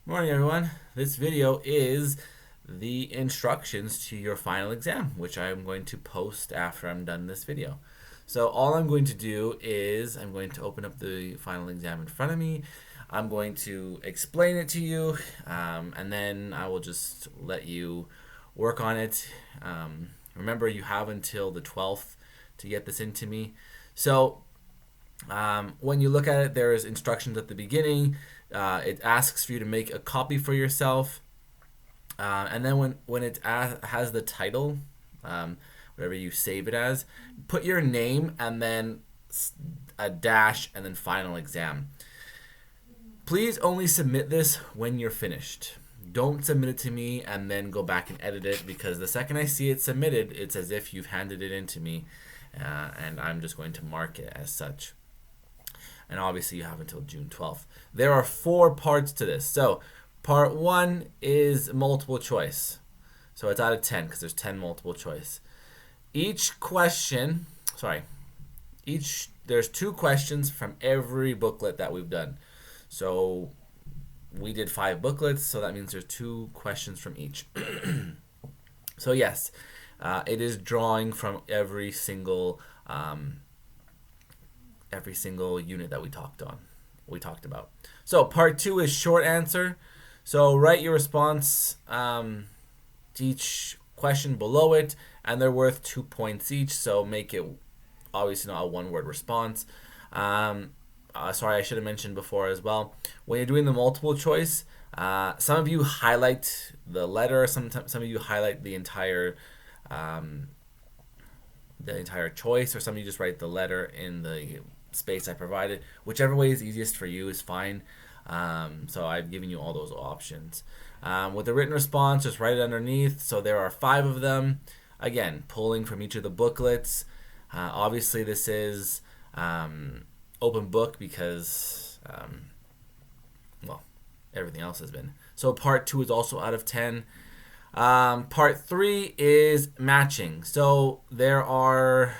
Morning, everyone. This video is the instructions to your final exam, which I'm going to post after I'm done this video. So all I'm going to do is I'm going to open up the final exam in front of me. I'm going to explain it to you, and then I will just let you work on it. Remember, you have until the 12th to get this into me. So when you look at it, there's instructions at the beginning. It asks for you to make a copy for yourself. And then when it has the title, whatever you save it as, put your name and then a dash and then final exam. Please only submit this when you're finished. Don't submit it to me and then go back and edit it, because the second I see it submitted, it's as if you've handed it in to me, and I'm just going to mark it as such. And obviously you have until June 12th. There are 4 parts to this. So part 1 is multiple choice. So it's out of 10 because there's 10 multiple choice. There's 2 questions from every booklet that we've done. So we did 5 booklets, so that means there's 2 questions from each. So yes, it is drawing from every single unit that we talked about. So part 2 is short answer. So write your response to each question below it, and they're worth 2 points each. So make it obviously not a 1-word response. Sorry, I should have mentioned before as well. When you're doing the multiple choice, some of you highlight the letter. Some of you highlight the entire choice, or some of you just write the letter in the space I provided. Whichever way is easiest for you is fine. So I've given you all those options. With the written response, just write it underneath. So there are 5 of them. Again, pulling from each of the booklets. Obviously, this is open book because, everything else has been. So part 2 is also out of 10. Part 3 is matching. So there are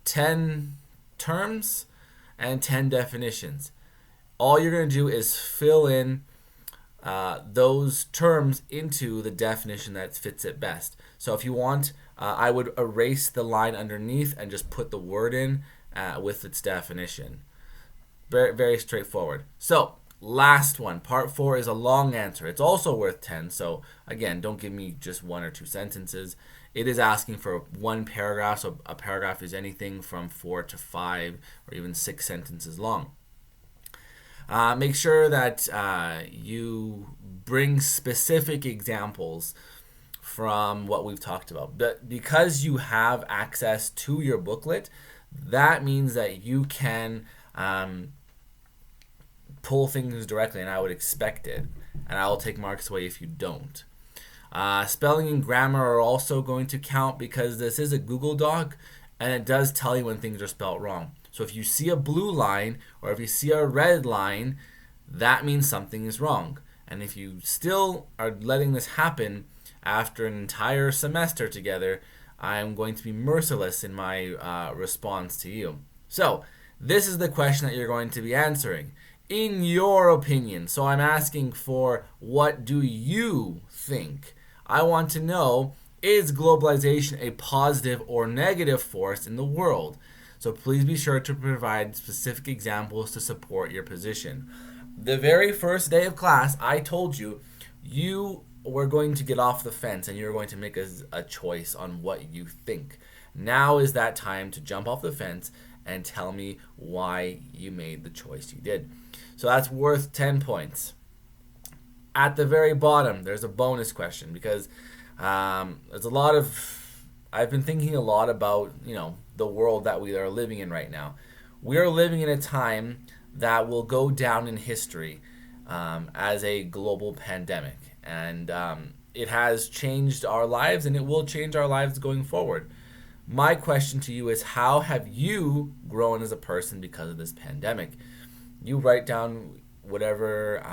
10 terms and 10 definitions. All you're going to do is fill in those terms into the definition that fits it best. So if you want, I would erase the line underneath and just put the word in with its definition. Very, very straightforward. So last one, part 4 is a long answer. It's also worth 10. So again, don't give me just 1 or 2 sentences. It is asking for 1 paragraph. So a paragraph is anything from 4 to 5 or even 6 sentences long. Make sure that you bring specific examples from what we've talked about. But because you have access to your booklet, that means that you can pull things directly, and I would expect it. And I will take marks away if you don't. Spelling and grammar are also going to count because this is a Google Doc, and it does tell you when things are spelled wrong. So if you see a blue line or if you see a red line, that means something is wrong. And if you still are letting this happen after an entire semester together, I am going to be merciless in my response to you. So this is the question that you're going to be answering. In your opinion, so I'm asking for, what do you think? I want to know, is globalization a positive or negative force in the world? So please be sure to provide specific examples to support your position. The very first day of class, I told you, you were going to get off the fence and you're going to make a choice on what you think. Now is that time to jump off the fence and tell me why you made the choice you did. So that's worth 10 points. At the very bottom, there's a bonus question because there's a lot of... I've been thinking a lot about, the world that we are living in right now. We are living in a time that will go down in history as a global pandemic. And it has changed our lives, and it will change our lives going forward. My question to you is, how have you grown as a person because of this pandemic? You write down whatever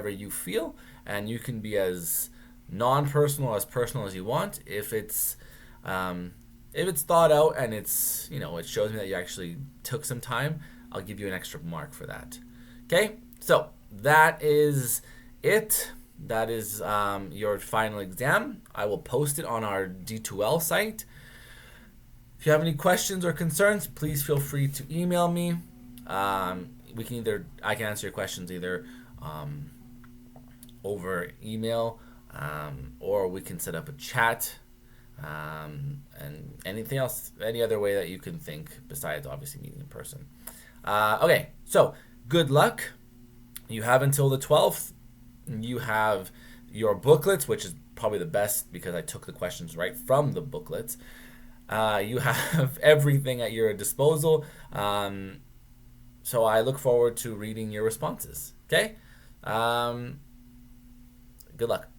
you feel, and you can be as non-personal as personal as you want. If it's thought out and it shows me that you actually took some time, I'll give you an extra mark for that. Okay? So that is it. That is your final exam. I will post it on our D2L site. If you have any questions or concerns, please feel free to email me. I can answer your questions either over email, or we can set up a chat, and anything else, any other way that you can think besides obviously meeting in person. Okay, so good luck. You have until the 12th. You have your booklets, which is probably the best because I took the questions right from the booklets. You have everything at your disposal. So I look forward to reading your responses. Okay? Good luck.